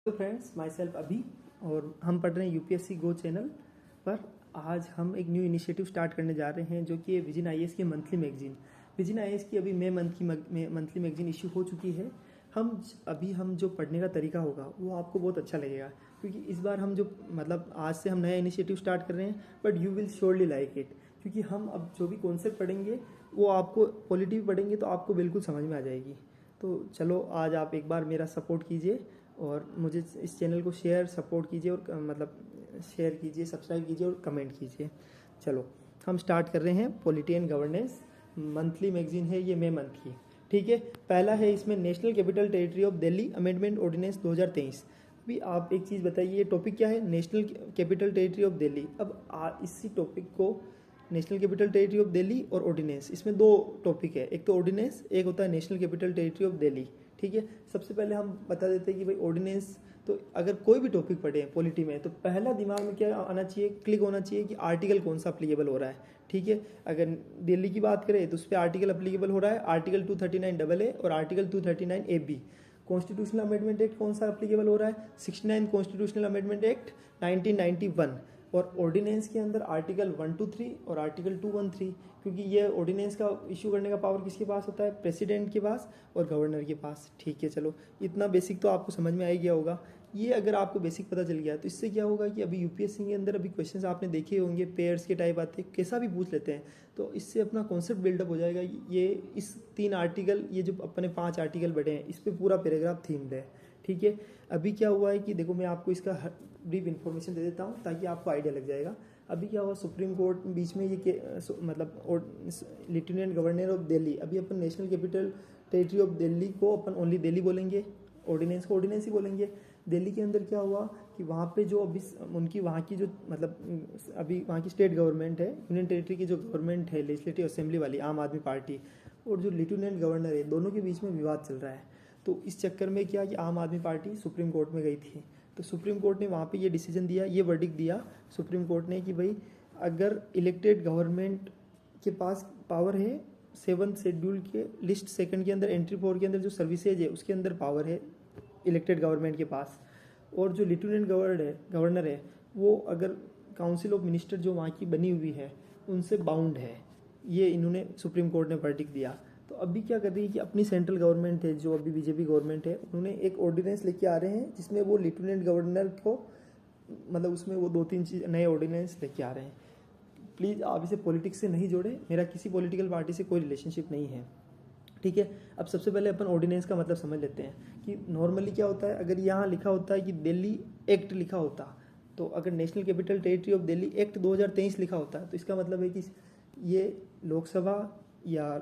Hello friends, my self अभी और हम पढ़ रहे हैं यूपीएससी गो चैनल पर। आज हम एक न्यू इनिशिएटिव स्टार्ट करने जा रहे हैं जो कि विजन आईएएस की मंथली मैगजीन। विजन आईएएस की अभी मई मंथ की मंथली मैगजीन इशू हो चुकी है। हम जो पढ़ने का तरीका होगा वो आपको बहुत अच्छा लगेगा, क्योंकि इस बार हम जो आज से हम नया इनिशिएटिव स्टार्ट कर रहे हैं, but you will surely like it. क्योंकि हम अब जो भी कॉन्सेप्ट पढ़ेंगे वो आपको पॉलिटी पढ़ेंगे तो आपको बिल्कुल समझ में आ जाएगी। तो चलो आज आप एक बार मेरा सपोर्ट कीजिए और मुझे इस चैनल को सपोर्ट कीजिए और शेयर कीजिए, सब्सक्राइब कीजिए और कमेंट कीजिए। चलो हम स्टार्ट कर रहे हैं। Polity and governance monthly magazine है ये, मई मंथ की। ठीक है, पहला है इसमें national capital territory of Delhi amendment ordinance 2023। अभी आप एक चीज़ बताइए, ये टॉपिक क्या है? National capital territory of Delhi. अब इसी टॉपिक को national capital territory of Delhi और ऑर्डिनेंस, इसमें दो टॉपिक है, एक तो ऑर्डिनेंस, एक होता है national capital territory of Delhi. ठीक है, सबसे पहले हम बता देते हैं कि भाई ऑर्डिनेंस, तो अगर कोई भी टॉपिक पढ़े पॉलिटी में तो पहला दिमाग में क्या आना चाहिए, क्लिक होना चाहिए कि आर्टिकल कौन सा अप्लीकेबल हो रहा है। ठीक है, अगर दिल्ली की बात करें तो उस पर आर्टिकल अप्लीकेबल हो रहा है आर्टिकल 239 AA और article 239 AB। Constitutional amendment act कौन सा अप्लीकेबल हो रहा है? 69 कॉन्स्टिट्यूशनल अमेंडमेंट एक्ट 1991। और ऑर्डिनेंस के अंदर आर्टिकल 123 और आर्टिकल 213, क्योंकि ये ऑर्डिनेंस का इशू करने का पावर किसके पास होता है? प्रेसिडेंट के पास और गवर्नर के पास। ठीक है, चलो इतना बेसिक तो आपको समझ में आ ही गया होगा। ये अगर आपको बेसिक पता चल गया तो इससे क्या होगा कि अभी यूपीएससी के अंदर अभी क्वेश्चंस आपने देखे होंगे, पेयर्स के टाइप आते हैं, कैसा भी पूछ लेते हैं, तो इससे अपना कॉन्सेप्ट बिल्डअप हो जाएगा। ये इस 3 आर्टिकल, ये जो अपने 5 आर्टिकल बढ़े हैं, इस पर पूरा पैराग्राफ थीम्ड है। ठीक है, अभी क्या हुआ है कि देखो मैं आपको इसका ब्रीफ इन्फॉर्मेशन दे देता हूँ ताकि आपको आइडिया लग जाएगा। अभी क्या हुआ, सुप्रीम कोर्ट बीच में ये लेफ्टिनेंट गवर्नर ऑफ दिल्ली, अभी अपन national capital territory of Delhi को अपन ओनली दिल्ली बोलेंगे, ऑर्डिनेंस को ऑर्डिनेंस ही बोलेंगे। दिल्ली के अंदर क्या हुआ कि वहाँ पे जो अभी उनकी वहाँ की जो अभी वहाँ की स्टेट गवर्नमेंट है, यूनियन टेरिटरी की जो गवर्नमेंट है लेजिस्लेटिव असेंबली वाली आम आदमी पार्टी, और जो लेफ्टिनेंट गवर्नर है, दोनों के बीच में विवाद चल रहा है। तो इस चक्कर में क्या कि आम आदमी पार्टी सुप्रीम कोर्ट में गई थी। तो सुप्रीम कोर्ट ने वहाँ पे ये डिसीजन दिया, ये वर्डिक्ट दिया सुप्रीम कोर्ट ने कि भाई अगर इलेक्टेड गवर्नमेंट के पास पावर है, 7th शेड्यूल के लिस्ट 2 के अंदर एंट्री 4 के अंदर जो सर्विसेज है उसके अंदर पावर है इलेक्टेड गवर्नमेंट के पास, और जो लेफ्टिनेंट गवर्नर है वो अगर काउंसिल ऑफ मिनिस्टर जो वहाँ की बनी हुई है उनसे बाउंड है। ये इन्होंने सुप्रीम कोर्ट ने वर्डिक्ट दिया। तो अभी क्या कर रही है कि अपनी सेंट्रल गवर्नमेंट है जो अभी बीजेपी गवर्नमेंट है, उन्होंने एक ऑर्डिनेंस लेके आ रहे हैं जिसमें वो लेफ्टिनेंट गवर्नर को उसमें वो 2-3 चीज नए ऑर्डिनेंस लेके आ रहे हैं। प्लीज़ आप इसे पॉलिटिक्स से नहीं जोड़ें, मेरा किसी पॉलिटिकल पार्टी से कोई रिलेशनशिप नहीं है। ठीक है, अब सबसे पहले अपन ऑर्डिनेंस का मतलब समझ लेते हैं कि नॉर्मली क्या होता है। अगर यहाँ लिखा होता है कि दिल्ली एक्ट लिखा होता, तो अगर national capital territory of Delhi act 2023 लिखा होता है तो इसका मतलब है कि ये लोकसभा या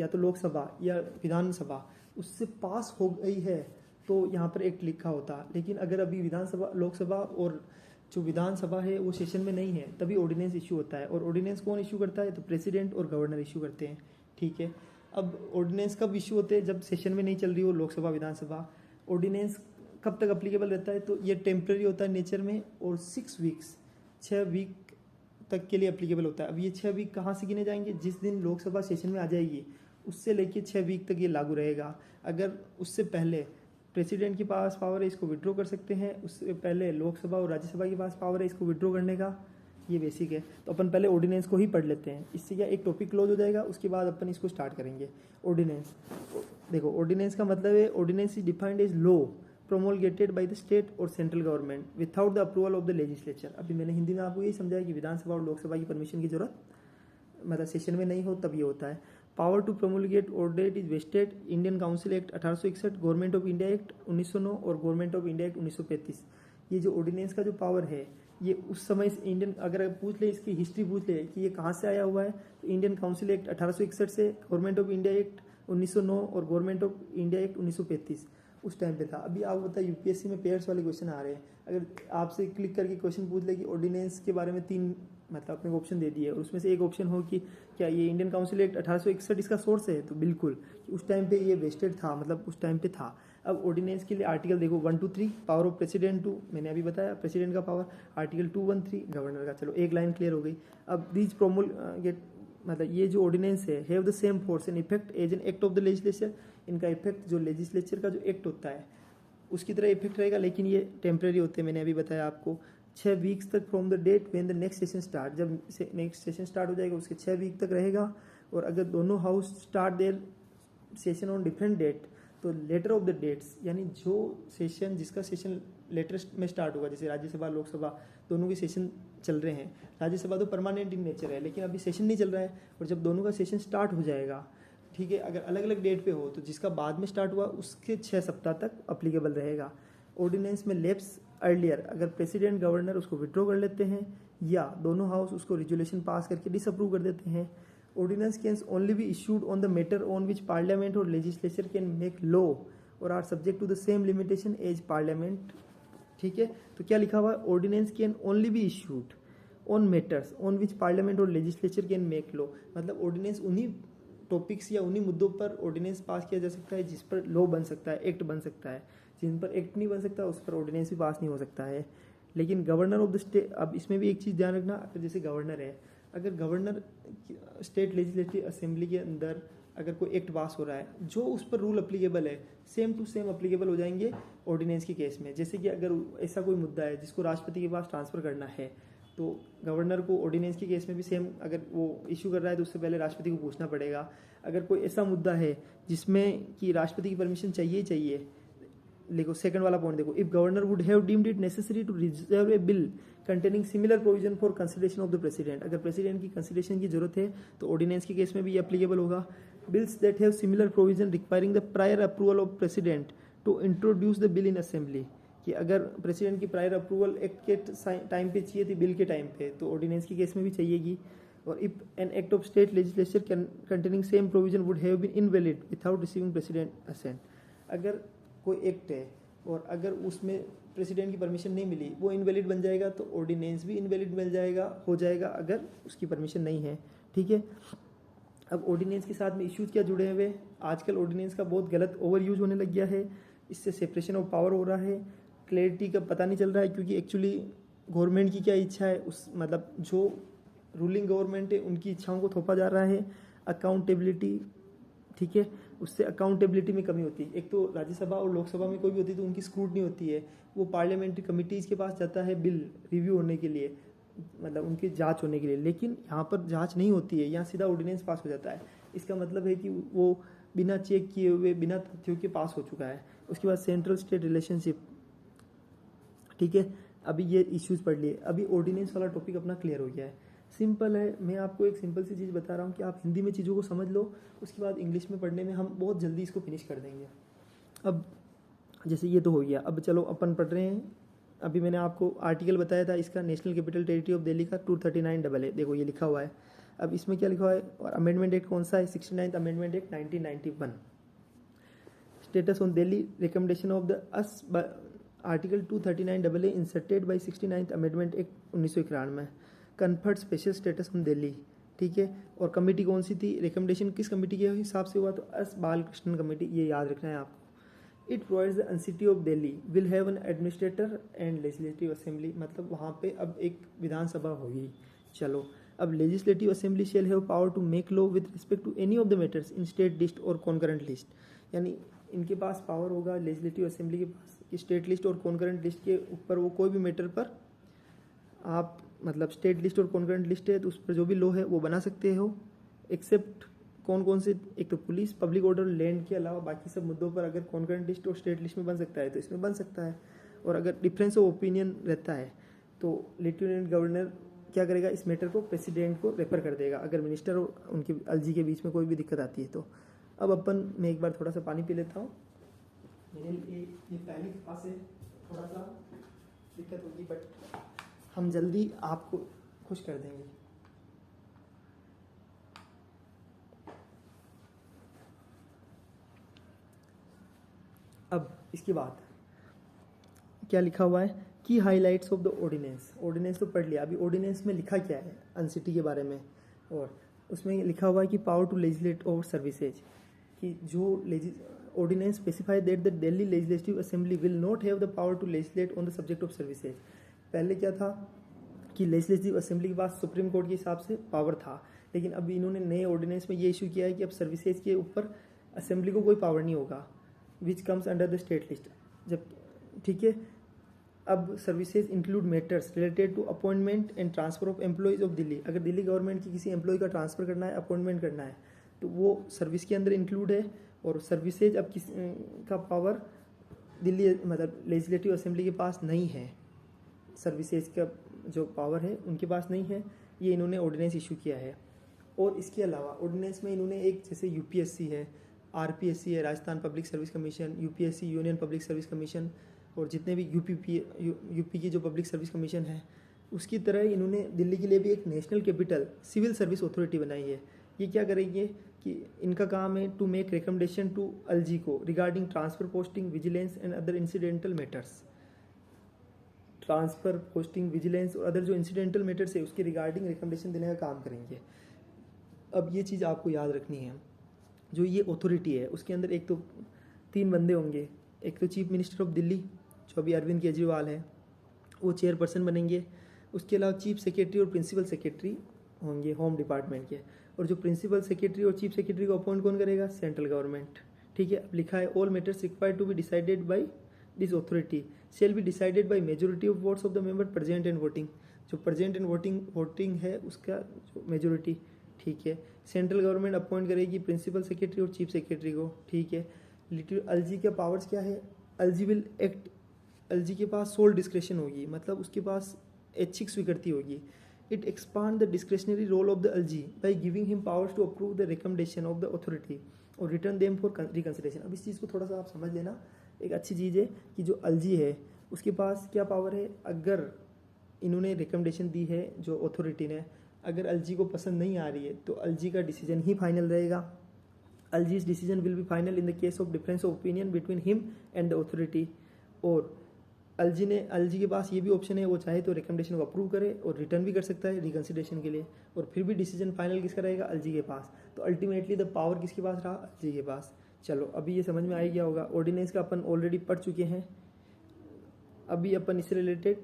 तो लोकसभा या विधानसभा उससे पास हो गई है तो यहाँ पर एक्ट लिखा होता। लेकिन अगर अभी लोकसभा और जो विधानसभा है वो सेशन में नहीं है, तभी ऑर्डिनेंस इशू होता है। और ऑर्डिनेंस कौन इशू करता है? तो प्रेसिडेंट और गवर्नर इशू करते हैं। ठीक है, अब ऑर्डिनेंस कब इशू होते हैं? जब सेशन में नहीं चल रही हो लोकसभा विधानसभा। ऑर्डिनेंस कब तक अप्लीकेबल रहता है? तो ये टेम्प्रेरी होता है नेचर में, और 6 वीक तक के लिए अप्लीकेबल होता है। अब ये 6 वीक कहाँ से गिने जाएंगे? जिस दिन लोकसभा सेशन में आ जाएगी उससे लेके 6 वीक तक ये लागू रहेगा। अगर उससे पहले प्रेसिडेंट के पास पावर है इसको विड्रॉ कर सकते हैं, उससे पहले लोकसभा और राज्यसभा के पास पावर है इसको विड्रॉ करने का। ये बेसिक है, तो अपन पहले ऑर्डिनेंस को ही पढ़ लेते हैं। इससे क्या एक टॉपिक क्लोज हो जाएगा, उसके बाद अपन इसको स्टार्ट करेंगे। ऑर्डिनेंस, देखो ऑर्डिनेंस का मतलब है ordinance is defined as law promulgated by the state और central government without the approval of the legislature. अभी मैंने हिंदी में आपको यही समझाया कि विधानसभा और लोकसभा की परमिशन की जरूरत सेशन में नहीं हो तब ये होता है। Power to promulgate order is vested Indian council act 1861, government of India act 1909 और गवर्नमेंट ऑफ इंडिया एक्ट 1935। ये जो ऑर्डिनेंस का जो पावर है ये उस समय इंडियन, अगर पूछ ले इसकी हिस्ट्री पूछ ले कि ये कहाँ से आया हुआ है, तो इंडियन काउंसिल एक्ट 1861 से, गवर्नमेंट ऑफ इंडिया एक्ट 1909 और गवर्नमेंट ऑफ इंडिया एक्ट 1935 उस टाइम पे था। अभी आप बताइए यूपीएससी में पेयर्स वाले क्वेश्चन आ रहे हैं, अगर आपसे क्लिक करके क्वेश्चन पूछ ले कि ऑर्डिनेंस के बारे में 3 अपने ऑप्शन दे दिए और उसमें से एक ऑप्शन हो कि क्या ये इंडियन काउंसिल एक्ट 1861 इसका सोर्स है, तो बिल्कुल उस टाइम पे ये वेस्टेड था, उस टाइम पे था। अब ऑर्डिनेंस के लिए आर्टिकल देखो 1 to 3 power of president to, मैंने अभी बताया प्रेसिडेंट का पावर, आर्टिकल 213 गवर्नर का। चलो एक लाइन क्लियर हो गई। अब दीज प्रोमोलगेट ये जो ऑर्डिनेंस है have the same force and effect as an act of the legislature. इनका इफेक्ट जो लेजिस्लेचर का जो एक्ट होता है उसकी तरह इफेक्ट रहेगा, लेकिन ये टेम्प्रेरी होते हैं। मैंने अभी बताया आपको 6 वीक्स तक from the date when the next session start, जब नेक्स्ट सेशन स्टार्ट हो जाएगा उसके 6 वीक तक रहेगा। और अगर दोनों house start their session on different date, तो लेटर ऑफ द डेट्स, यानी जो सेशन जिसका सेशन लेटेस्ट में स्टार्ट होगा, जैसे राज्यसभा लोकसभा दोनों के सेशन चल रहे हैं। राज्यसभा तो परमानेंट इन नेचर है, लेकिन अभी सेशन नहीं चल रहा है। और जब दोनों का सेशन स्टार्ट हो जाएगा, ठीक है, अगर अलग अलग डेट पे हो तो जिसका बाद में स्टार्ट हुआ उसके 6 सप्ताह तक अप्लीकेबल रहेगा। ऑर्डिनेंस में लेप्स अर्लियर, अगर प्रेसिडेंट गवर्नर उसको विड्रॉ कर लेते हैं या दोनों हाउस उसको रिजोल्यूशन पास करके डिसअप्रूव कर देते हैं। Ordinance can only be issued on the matter on which parliament और लेजिस्लेचर कैन मेक लॉ और are subject to the same limitation as parliament. ठीक है, तो क्या लिखा हुआ है, ordinance can only be issued on matters on which parliament और लेजिस्लेचर कैन मेक लॉ। मतलब ऑर्डिनेंस उन्हीं टॉपिक्स या उन्हीं मुद्दों पर ऑर्डिनेंस पास किया जा सकता है जिस पर लॉ बन सकता है, एक्ट बन सकता है। जिन पर एक्ट नहीं बन सकता उस पर ऑर्डिनेंस भी पास नहीं हो सकता है। लेकिन गवर्नर ऑफ द स्टेट, अब इसमें भी एक चीज़ ध्यान रखना, अगर जैसे गवर्नर है, अगर गवर्नर स्टेट लेजिस्लेटिव असेंबली के अंदर अगर कोई एक्ट पास हो रहा है, जो उस पर रूल अप्लीकेबल है सेम टू सेम अप्लीकेबल हो जाएंगे ऑर्डिनेंस के केस में। जैसे कि अगर ऐसा कोई मुद्दा है जिसको राष्ट्रपति के पास ट्रांसफर करना है, तो गवर्नर को ऑर्डिनेंस के केस में भी सेम, अगर वो इशू कर रहा है तो उससे पहले राष्ट्रपति को पूछना पड़ेगा। अगर कोई ऐसा मुद्दा है जिसमें कि राष्ट्रपति की परमिशन चाहिए ही चाहिए, देखो सेकंड वाला पॉइंट देखो, if governor would have deemed it necessary to reserve a bill containing similar provision for consideration of the president, अगर प्रेसिडेंट की कंसिडरेशन की जरूरत है तो ऑर्डिनेंस के केस में भी ये अप्लीकेबल होगा। Bills that have similar provision requiring the prior approval of president to introduce the bill in assembly, कि अगर प्रेसिडेंट की प्रायर अप्रूवल एक्ट के टाइम पे चाहिए थी, बिल के टाइम पे, तो ऑर्डिनेंस के केस में भी चाहिएगी। और if an act of state legislature containing same provision would have been invalid without receiving president assent, अगर कोई एक्ट है और अगर उसमें प्रेसिडेंट की परमिशन नहीं मिली, वो इनवैलिड बन जाएगा, तो ऑर्डिनेंस भी इनवैलिड मिल जाएगा, हो जाएगा अगर उसकी परमिशन नहीं है। ठीक है, अब ऑर्डिनेंस के साथ में इश्यूज क्या जुड़े हुए, आजकल ऑर्डिनेंस का बहुत गलत ओवर यूज होने लग गया है, इससे सेपरेशन ऑफ पावर हो रहा है, क्लैरिटी का पता नहीं चल रहा है, क्योंकि एक्चुअली गवर्नमेंट की क्या इच्छा है, उस मतलब जो रूलिंग गवर्नमेंट है उनकी इच्छाओं को थोपा जा रहा है। अकाउंटेबिलिटी, ठीक है, उससे अकाउंटेबिलिटी में कमी होती है। एक तो राज्यसभा और लोकसभा में कोई भी होती है तो उनकी स्क्रूटनी होती है, वो पार्लियामेंट्री कमिटीज के पास जाता है बिल रिव्यू होने के लिए, मतलब उनकी जांच होने के लिए, लेकिन यहाँ पर जांच नहीं होती है, यहाँ सीधा ऑर्डिनेंस पास हो जाता है। इसका मतलब है कि वो बिना चेक किए हुए, बिना तथ्यों के पास हो चुका है। उसके बाद सेंट्रल स्टेट रिलेशनशिप, ठीक है, अभी ये इश्यूज पढ़ लिए, अभी ऑर्डिनेंस वाला टॉपिक अपना क्लियर हो गया है। सिंपल है, मैं आपको एक सिंपल सी चीज़ बता रहा हूँ कि आप हिंदी में चीज़ों को समझ लो, उसके बाद इंग्लिश में पढ़ने में हम बहुत जल्दी इसको फिनिश कर देंगे। अब जैसे ये तो हो गया, अब चलो अपन पढ़ रहे हैं। अभी मैंने आपको आर्टिकल बताया था इसका, national capital territory of Delhi का 239AA, देखो ये लिखा हुआ है। अब इसमें क्या लिखा हुआ है, और अमेंडमेंट एक्ट कौन सा है, 69th amendment act 1991। Status on Delhi, recommendation of the us article 239AA inserted by 69th amendment act 1991 confer special status on Delhi. ठीक है, और कमेटी कौन सी थी, रिकमेंडेशन किस कमेटी के हिसाब से हुआ, तो एस बालकृष्णन कमेटी, ये याद रखना है आपको। It provides the city of Delhi will have an administrator and legislative assembly, मतलब वहाँ पे अब एक विधानसभा होगी। चलो, अब legislative assembly shall have power to make law with respect to any of the matters in state list और कॉन्करेंट लिस्ट, यानी इनके पास पावर होगा लेजिस्लेटिव असेंबली के पास कि स्टेट लिस्ट और कॉन्करेंट लिस्ट के ऊपर वो कोई भी मैटर पर आप, मतलब स्टेट लिस्ट और कॉन्करेंट लिस्ट है तो उस पर जो भी लॉ है वो बना सकते हो, एक्सेप्ट कौन कौन से, एक तो पुलिस, पब्लिक ऑर्डर, लैंड के अलावा बाकी सब मुद्दों पर अगर कॉन्करेंट लिस्ट और स्टेट लिस्ट में बन सकता है तो इसमें बन सकता है। और अगर डिफरेंस ऑफ ओपिनियन रहता है तो लेफ्टिनेंट गवर्नर क्या करेगा, इस मैटर को प्रेसिडेंट को रेफर कर देगा, अगर मिनिस्टर और उनके अलजी के बीच में कोई भी दिक्कत आती है तो। अब अपन, मैं एक बार थोड़ा सा पानी पी लेता हूँ, मेरे लिए ये पहले के पास है, थोड़ा सा दिक्कत होगी बट हम जल्दी आपको खुश कर देंगे। अब इसके बाद क्या लिखा हुआ है कि highlights of the ordinance, ordinance तो पढ़ लिया, अभी ऑर्डिनेंस में लिखा क्या है अनसिटी के बारे में, और उसमें लिखा हुआ है कि power to legislate over services, कि जो ordinance specify that the Delhi legislative assembly will not have the power to legislate on the subject of services. पहले क्या था कि लेजिस्लेटिव असेंबली के पास सुप्रीम कोर्ट के हिसाब से पावर था, लेकिन अभी इन्होंने नए ऑर्डिनेंस में ये इशू किया है कि अब सर्विसेज के ऊपर असेंबली को कोई पावर नहीं होगा, which comes under the state list. जब ठीक है। अब services include matters related to appointment and transfer of employees of Delhi. अगर दिल्ली गवर्नमेंट की किसी एम्प्लॉय का ट्रांसफ़र करना है, अपॉइंटमेंट करना है, तो वो सर्विस के अंदर इंक्लूड है। और सर्विसेज अब किस का पावर दिल्ली मतलब लेजिस्लेटिव असेंबली के पास नहीं है, सर्विसेज का जो पावर है उनके पास नहीं है। ये इन्होंने ऑर्डिनेंस इशू किया है। और इसके अलावा ऑर्डिनेंस में इन्होंने एक जैसे यूपीएससी है, आरपीएससी है, Rajasthan public service commission, UPSC union public service commission, और जितने भी यूपी की जो पब्लिक सर्विस कमीशन है, उसकी तरह इन्होंने दिल्ली के लिए भी एक national capital civil service authority बनाई है। ये क्या करेंगे कि इनका काम है to make recommendation to LG को regarding transfer posting vigilance and other incidental matters. Transfer posting vigilance और अदर जो इंसिडेंटल मैटर्स है उसके रिगार्डिंग रिकमेंडेशन देने का काम करेंगे। अब ये चीज़ आपको याद रखनी है, जो ये अथॉरिटी है उसके अंदर एक तो 3 बंदे होंगे। एक तो चीफ मिनिस्टर ऑफ दिल्ली जो अभी अरविंद केजरीवाल है, वो चेयरपर्सन बनेंगे। उसके अलावा चीफ सेक्रेटरी और प्रिंसिपल सेक्रेटरी होंगे होम डिपार्टमेंट के। और जो प्रिंसिपल सेक्रेटरी और चीफ सेक्रेटरी को अपॉइंट कौन करेगा? Central government. ठीक है। अब लिखा है all matters required to be decided by this authority shall be decided by majority of votes of the member present and voting. जो प्रेजेंट एंड वोटिंग है उसका जो मेजोरिटी। ठीक है। सेंट्रल गवर्नमेंट अपॉइंट करेगी प्रिंसिपल सेक्रेटरी और chief secretary को। ठीक है। एलजी के पावर्स क्या है? एलजी विल एक्ट, एलजी के पास सोल डिस्क्रेशन होगी, मतलब उसके पास ऐच्छिक स्वीकृति होगी। It expand the discretionary role of the LG by giving him powers to approve the recommendation of the authority और रिटर्न देम फॉर रिकंसिडरेशन। अब इस चीज़ को थोड़ा सा आप समझ लेना, एक अच्छी चीज़ है कि जो एलजी है उसके पास क्या पावर है। अगर इन्होंने रिकमेंडेशन दी है जो अथॉरिटी ने, अगर एलजी को पसंद नहीं आ रही है तो एलजी का डिसीजन ही फाइनल रहेगा। एलजी's decision will be final in the case of difference of opinion between him and the authority। और एलजी के पास ये भी ऑप्शन है, वो चाहे तो रिकमेंडेशन को अप्रूव करे और रिटर्न भी कर सकता है रिकंसिडरेशन के लिए, और फिर भी डिसीजन फाइनल किसका रहेगा? एलजी के पास। तो अल्टीमेटली द पावर किसके पास रहा? एलजी के पास। चलो अभी ये समझ में आ गया होगा। ऑर्डिनेंस का अपन ऑलरेडी पढ़ चुके हैं। अभी अपन इससे रिलेटेड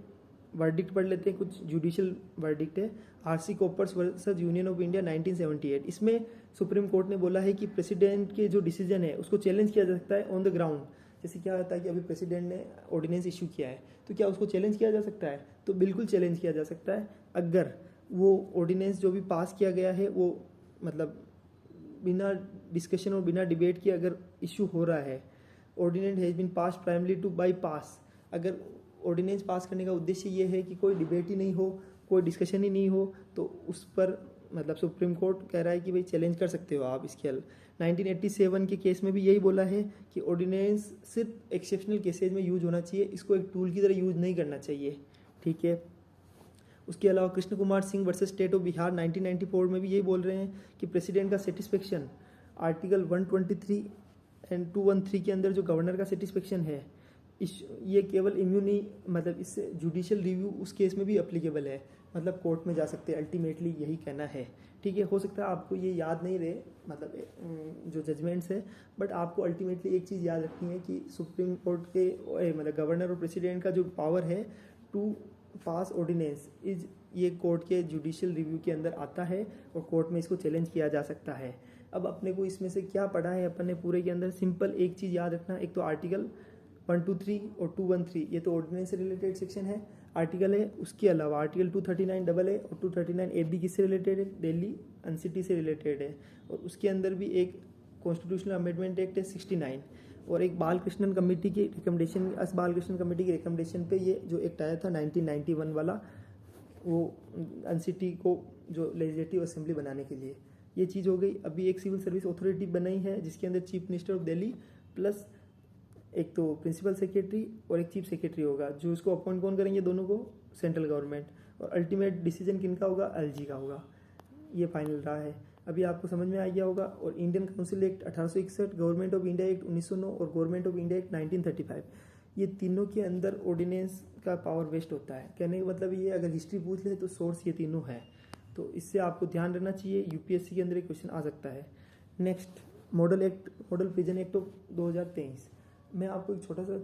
वर्डिक्ट पढ़ लेते हैं। कुछ जुडिशियल वर्डिक्ट है। RC Coopers versus union of India 1978। इसमें सुप्रीम कोर्ट ने बोला है कि प्रेसिडेंट के जो डिसीजन है उसको चैलेंज किया जा सकता है ऑन द ग्राउंड। जैसे क्या होता है कि अभी प्रेसिडेंट ने ऑर्डिनेंस इशू किया है तो क्या उसको चैलेंज किया जा सकता है? तो बिल्कुल चैलेंज किया जा सकता है। अगर वो ऑर्डिनेंस जो भी पास किया गया है वो मतलब बिना डिस्कशन और बिना डिबेट के अगर इशू हो रहा है, ordinance has been pass primarily to bypass. अगर ऑर्डिनेंस पास करने का उद्देश्य ये है कि कोई डिबेट ही नहीं हो, कोई डिस्कशन ही नहीं हो, तो उस पर मतलब सुप्रीम कोर्ट कह रहा है कि भाई चैलेंज कर सकते हो आप इसके हल। 1987 के केस में भी यही बोला है कि ऑर्डिनेंस सिर्फ एक्सेप्शनल केसेज में यूज होना चाहिए, इसको एक टूल की तरह यूज नहीं करना चाहिए। ठीक है। उसके अलावा Krishna Kumar Singh versus state of Bihar 1994 में भी यही बोल रहे हैं कि प्रेसिडेंट का सेटिस्फेक्शन आर्टिकल 123 एंड 213 के अंदर जो गवर्नर का सेटिस्फेक्शन है ये केवल इम्यूनी मतलब इससे जुडिशियल रिव्यू उस केस में भी अप्लीकेबल है, मतलब कोर्ट में जा सकते हैं। अल्टीमेटली यही कहना है। ठीक है। हो सकता है आपको ये याद नहीं रहे मतलब जो जजमेंट्स है, बट आपको अल्टीमेटली एक चीज़ याद रखनी है कि सुप्रीम कोर्ट के मतलब गवर्नर और प्रेसिडेंट का जो पावर है टू पास ऑर्डिनेंस इज ये कोर्ट के जुडिशियल रिव्यू के अंदर आता है और कोर्ट में इसको चैलेंज किया जा सकता है। अब अपने को इसमें से क्या पढ़ा है अपन ने पूरे के अंदर? सिंपल एक चीज़ याद रखना, एक तो आर्टिकल 123 और 213 ये तो ऑर्डिनेंस से रिलेटेड सेक्शन है, आर्टिकल है। उसके अलावा आर्टिकल 239 डबल ए और 239 ए बी किससे रिलेटेड है? दिल्ली एनसीटी से रिलेटेड है। और उसके अंदर भी एक कॉन्स्टिट्यूशनल अमेंडमेंट एक्ट है 69 और एक बालकृष्णन कमेटी की रिकमेंडेशन, एस बालकृष्णन कमेटी की रिकमेंडेशन पे ये जो एक्ट आया था 1991 वाला, वो एनसीटी को जो लेजिस्लेटिव असेंबली बनाने के लिए, ये चीज़ हो गई। अभी एक सिविल सर्विस अथॉरिटी बनाई है जिसके अंदर chief minister of Delhi plus एक तो प्रिंसिपल सेक्रेटरी और एक चीफ सेक्रेटरी होगा, जो इसको अपॉइंट कौन करेंगे? दोनों को सेंट्रल गवर्नमेंट। और अल्टीमेट डिसीजन किनका होगा? एलजी का होगा। ये फाइनल रहा है। अभी आपको समझ में आ गया होगा। और Indian council act 1861, government of India act 1909 और गवर्नमेंट ऑफ इंडिया एक्ट 1935, ये तीनों के अंदर ऑर्डिनेंस का पावर वेस्ट होता है। कहने का मतलब ये अगर हिस्ट्री पूछ ले तो सोर्स ये तीनों है, तो इससे आपको ध्यान रखना चाहिए। यूपीएससी के अंदर एक क्वेश्चन आ सकता है। Next model prison act of 2023। मैं आपको एक छोटा सा